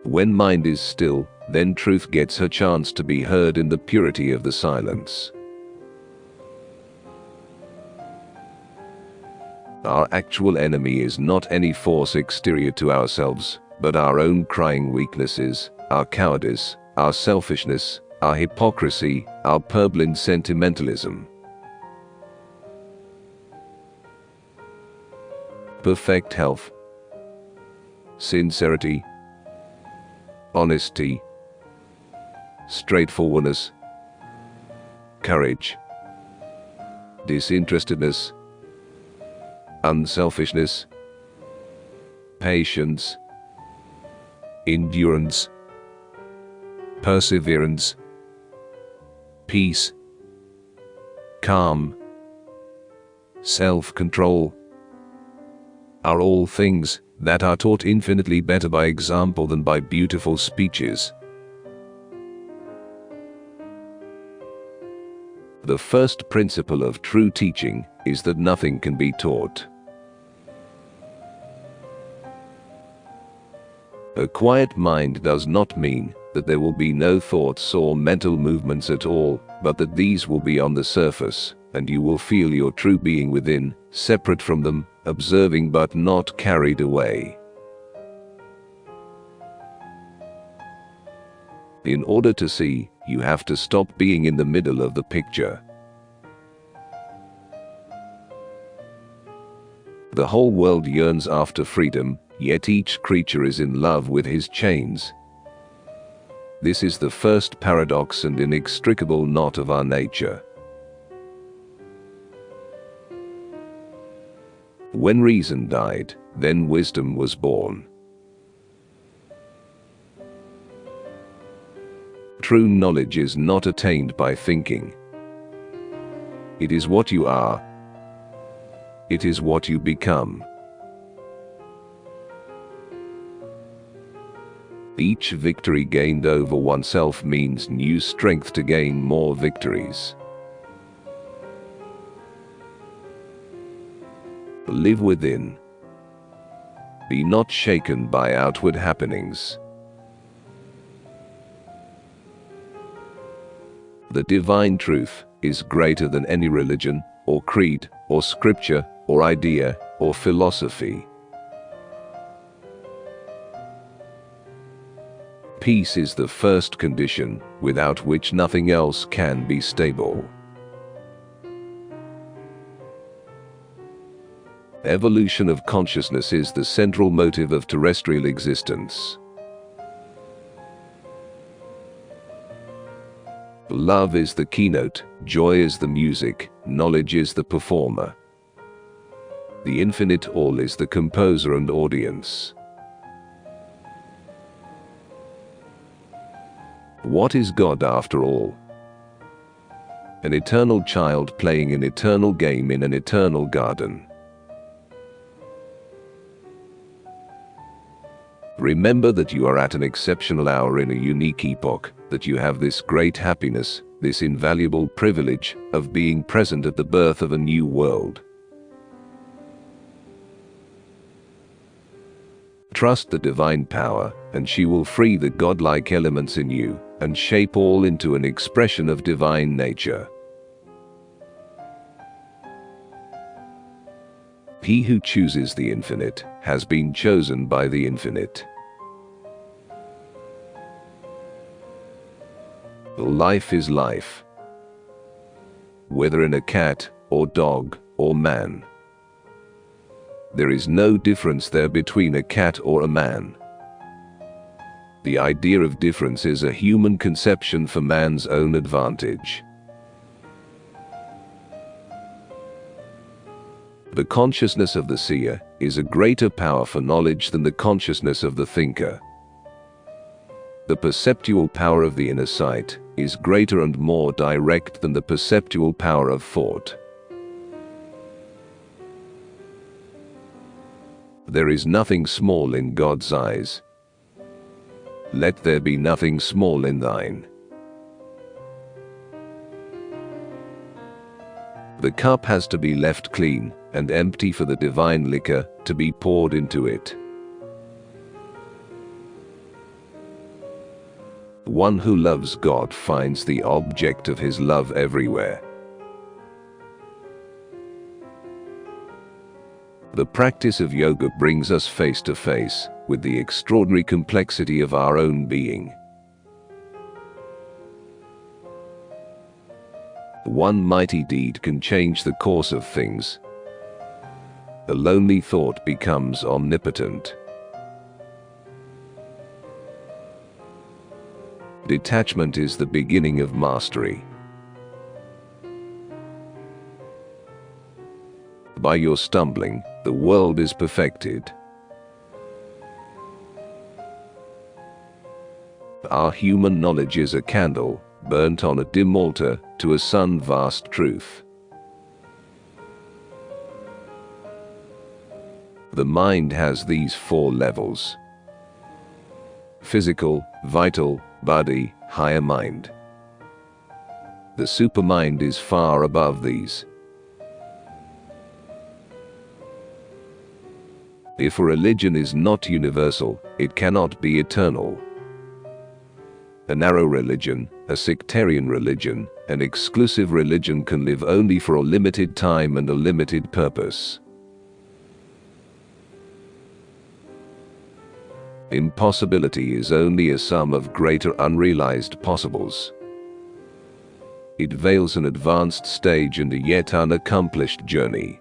When mind is still, then truth gets her chance to be heard in the purity of the silence. Our actual enemy is not any force exterior to ourselves, but our own crying weaknesses, our cowardice, our selfishness, our hypocrisy, our purblind sentimentalism. Perfect health, sincerity, honesty, straightforwardness, courage, disinterestedness, unselfishness, patience, endurance, perseverance, peace, calm, self-control, are all things that are taught infinitely better by example than by beautiful speeches. The first principle of true teaching is that nothing can be taught. A quiet mind does not mean that there will be no thoughts or mental movements at all, but that these will be on the surface, and you will feel your true being within, separate from them, observing but not carried away. In order to see, you have to stop being in the middle of the picture. The whole world yearns after freedom, yet each creature is in love with his chains. This is the first paradox and inextricable knot of our nature. When reason died, then wisdom was born. True knowledge is not attained by thinking. It is what you are. It is what you become. Each victory gained over oneself means new strength to gain more victories. Live within. Be not shaken by outward happenings. The divine truth is greater than any religion, or creed, or scripture, or idea, or philosophy. Peace is the first condition, without which nothing else can be stable. Evolution of consciousness is the central motive of terrestrial existence. Love is the keynote, joy is the music, knowledge is the performer. The infinite all is the composer and audience. What is God after all? An eternal child playing an eternal game in an eternal garden. Remember that you are at an exceptional hour in a unique epoch, that you have this great happiness, this invaluable privilege of being present at the birth of a new world. Trust the divine power, and she will free the godlike elements in you, and shape all into an expression of divine nature. He who chooses the infinite has been chosen by the infinite. Life is life, whether in a cat, or dog, or man. There is no difference there between a cat or a man. The idea of difference is a human conception for man's own advantage. The consciousness of the seer is a greater power for knowledge than the consciousness of the thinker. The perceptual power of the inner sight is greater and more direct than the perceptual power of thought. There is nothing small in God's eyes. Let there be nothing small in thine. The cup has to be left clean and empty for the divine liquor to be poured into it. One who loves God finds the object of his love everywhere. The practice of yoga brings us face to face with the extraordinary complexity of our own being. One mighty deed can change the course of things. A lonely thought becomes omnipotent. Detachment is the beginning of mastery. By your stumbling, the world is perfected. Our human knowledge is a candle, burnt on a dim altar, to a sun vast truth. The mind has these four levels: physical, vital, body, higher mind. The supermind is far above these. If a religion is not universal, it cannot be eternal. A narrow religion, a sectarian religion, an exclusive religion can live only for a limited time and a limited purpose. Impossibility is only a sum of greater unrealized possibles. It veils an advanced stage and a yet unaccomplished journey.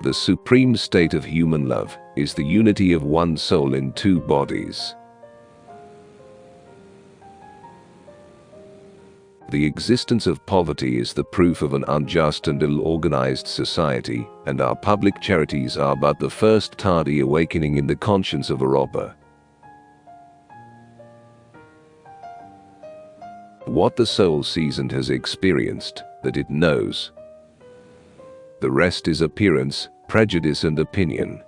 The supreme state of human love is the unity of one soul in two bodies. The existence of poverty is the proof of an unjust and ill-organized society, and our public charities are but the first tardy awakening in the conscience of a robber. What the soul sees and has experienced, that it knows. The rest is appearance, prejudice and opinion.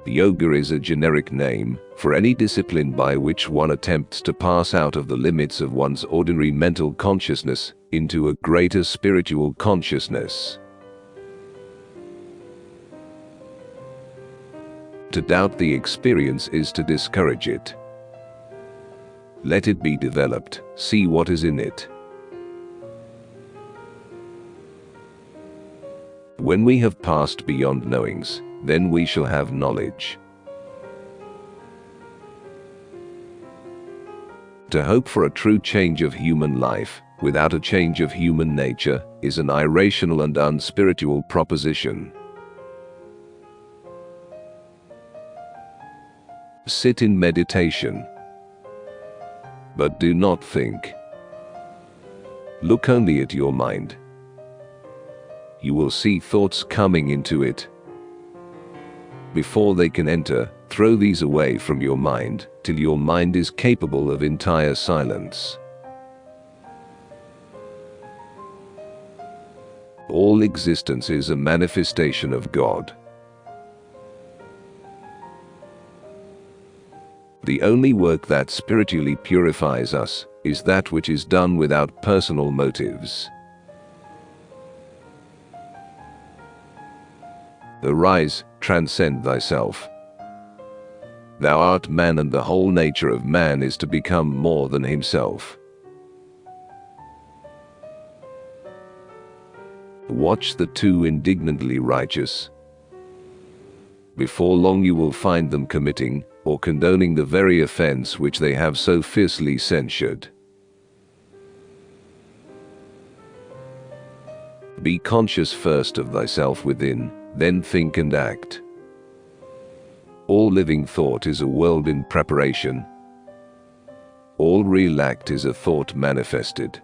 Yoga is a generic name for any discipline by which one attempts to pass out of the limits of one's ordinary mental consciousness into a greater spiritual consciousness. To doubt the experience is to discourage it. Let it be developed, see what is in it. When we have passed beyond knowings, then we shall have knowledge. To hope for a true change of human life, without a change of human nature, is an irrational and unspiritual proposition. Sit in meditation, but do not think. Look only at your mind. You will see thoughts coming into it. Before they can enter, throw these away from your mind, till your mind is capable of entire silence. All existence is a manifestation of God. The only work that spiritually purifies us is that which is done without personal motives. Arise, transcend thyself. Thou art man, and the whole nature of man is to become more than himself. Watch the two indignantly righteous. Before long you will find them committing or condoning the very offense which they have so fiercely censured. Be conscious first of thyself within, then think and act. All living thought is a world in preparation. All real act is a thought manifested.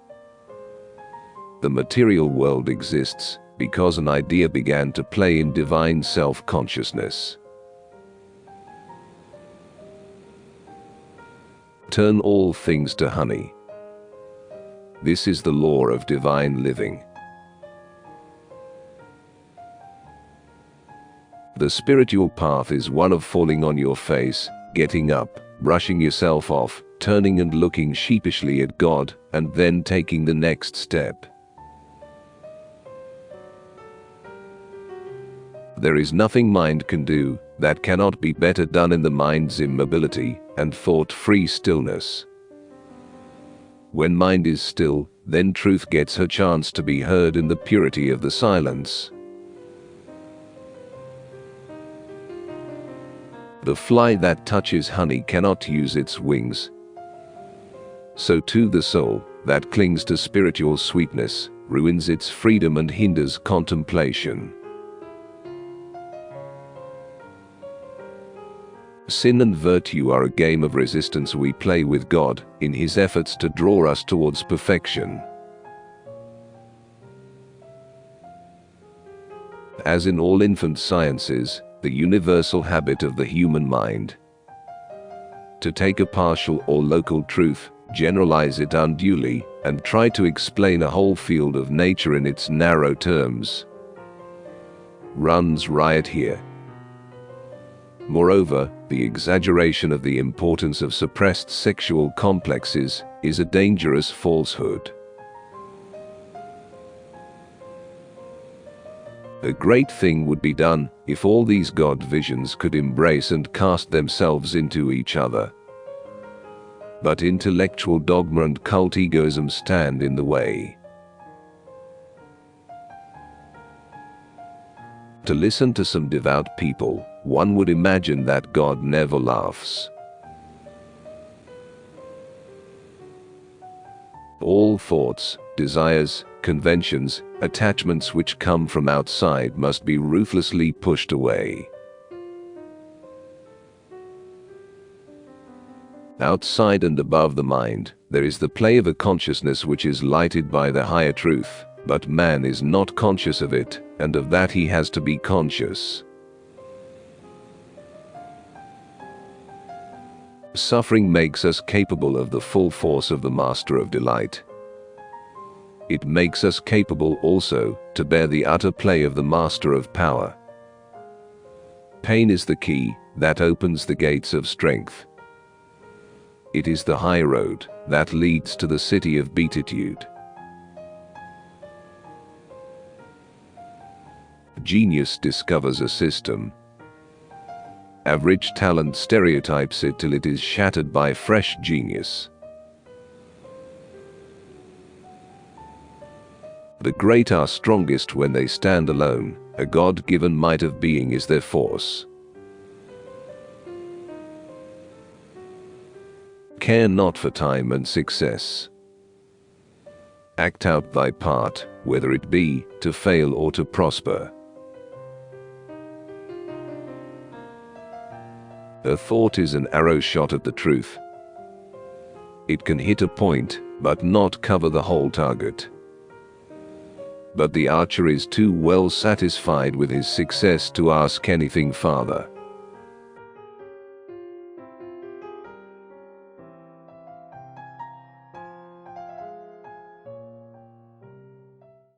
The material world exists because an idea began to play in divine self-consciousness. Turn all things to honey. This is the law of divine living. The spiritual path is one of falling on your face, getting up, brushing yourself off, turning and looking sheepishly at God, and then taking the next step. There is nothing mind can do that cannot be better done in the mind's immobility and thought-free stillness. When mind is still, then truth gets her chance to be heard in the purity of the silence. The fly that touches honey cannot use its wings. So too the soul that clings to spiritual sweetness ruins its freedom and hinders contemplation. Sin and virtue are a game of resistance we play with God in His efforts to draw us towards perfection. As in all infant sciences, the universal habit of the human mind to take a partial or local truth, generalize it unduly, and try to explain a whole field of nature in its narrow terms runs riot here. Moreover, the exaggeration of the importance of suppressed sexual complexes is a dangerous falsehood. A great thing would be done if all these God visions could embrace and cast themselves into each other. But intellectual dogma and cult egoism stand in the way. To listen to some devout people, one would imagine that God never laughs. All thoughts, desires, conventions, attachments which come from outside must be ruthlessly pushed away. Outside and above the mind, there is the play of a consciousness which is lighted by the higher truth, but man is not conscious of it, and of that he has to be conscious. Suffering makes us capable of the full force of the Master of Delight. It makes us capable also to bear the utter play of the Master of Power. Pain is the key that opens the gates of strength. It is the high road that leads to the city of beatitude. Genius discovers a system. Average talent stereotypes it till it is shattered by fresh genius. The great are strongest when they stand alone. A God-given might of being is their force. Care not for time and success. Act out thy part, whether it be to fail or to prosper. A thought is an arrow shot at the truth. It can hit a point, but not cover the whole target. But the archer is too well satisfied with his success to ask anything farther.